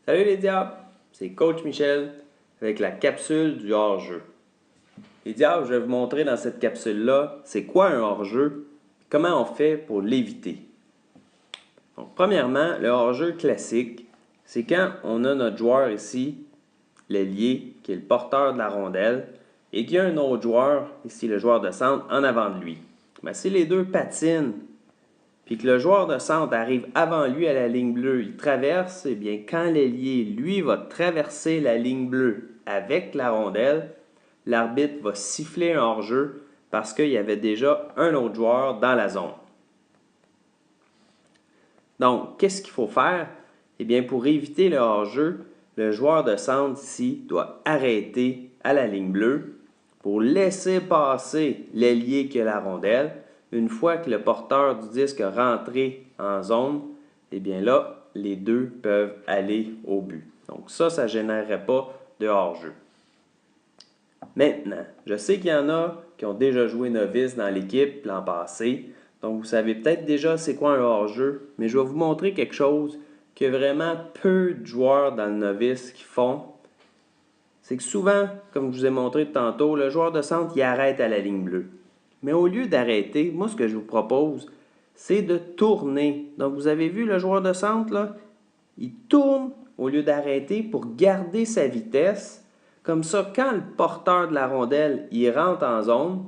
Salut les diables, c'est Coach Michel avec la capsule du hors-jeu. Les diables, je vais vous montrer dans cette capsule-là, c'est quoi un hors-jeu, comment on fait pour l'éviter. Donc, premièrement, le hors-jeu classique, c'est quand on a notre joueur ici, l'ailier, qui est le porteur de la rondelle, et qu'il y a un autre joueur, ici le joueur de centre, en avant de lui. Mais si les deux patinent, puis que le joueur de centre arrive avant lui à la ligne bleue, il traverse, eh bien quand l'ailier, lui, va traverser la ligne bleue avec la rondelle, l'arbitre va siffler un hors-jeu parce qu'il y avait déjà un autre joueur dans la zone. Donc, qu'est-ce qu'il faut faire? Eh bien, pour éviter le hors-jeu, le joueur de centre ici doit arrêter à la ligne bleue pour laisser passer l'ailier qui a la rondelle. Une fois que le porteur du disque a rentré en zone, eh bien là, les deux peuvent aller au but. Donc ça ne générerait pas de hors-jeu. Maintenant, je sais qu'il y en a qui ont déjà joué novice dans l'équipe l'an passé, donc vous savez peut-être déjà c'est quoi un hors-jeu, mais je vais vous montrer quelque chose que vraiment peu de joueurs dans le novice qui font. C'est que souvent, comme je vous ai montré tantôt, le joueur de centre, il arrête à la ligne bleue. Mais au lieu d'arrêter, moi, ce que je vous propose, c'est de tourner. Donc, vous avez vu le joueur de centre, là? Il tourne au lieu d'arrêter pour garder sa vitesse. Comme ça, quand le porteur de la rondelle, il rentre en zone,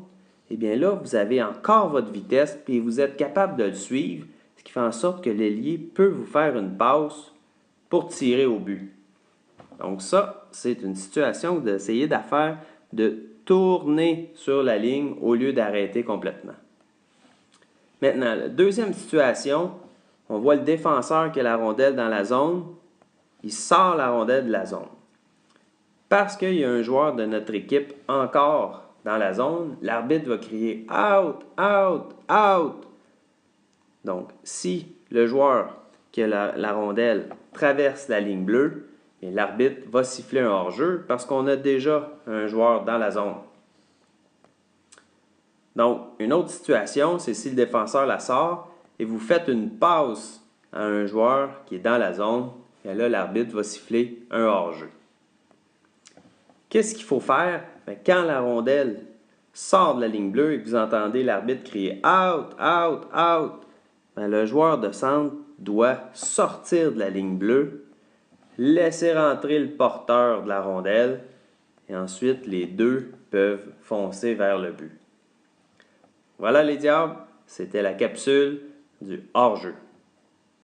eh bien là, vous avez encore votre vitesse et vous êtes capable de le suivre, ce qui fait en sorte que l'ailier peut vous faire une passe pour tirer au but. Donc ça, c'est une situation d'essayer d'affaire de tourner sur la ligne au lieu d'arrêter complètement. Maintenant, la deuxième situation, on voit le défenseur qui a la rondelle dans la zone. Il sort la rondelle de la zone. Parce qu'il y a un joueur de notre équipe encore dans la zone, l'arbitre va crier « out, out, out ». Donc, si le joueur qui a la rondelle traverse la ligne bleue, l'arbitre va siffler un hors-jeu parce qu'on a déjà un joueur dans la zone. Donc, une autre situation, c'est si le défenseur la sort et vous faites une passe à un joueur qui est dans la zone, et là, l'arbitre va siffler un hors-jeu. Qu'est-ce qu'il faut faire? Quand la rondelle sort de la ligne bleue et que vous entendez l'arbitre crier « out, out, out », le joueur de centre doit sortir de la ligne bleue, laisser rentrer le porteur de la rondelle et ensuite les deux peuvent foncer vers le but. Voilà les diables, c'était la capsule du hors-jeu.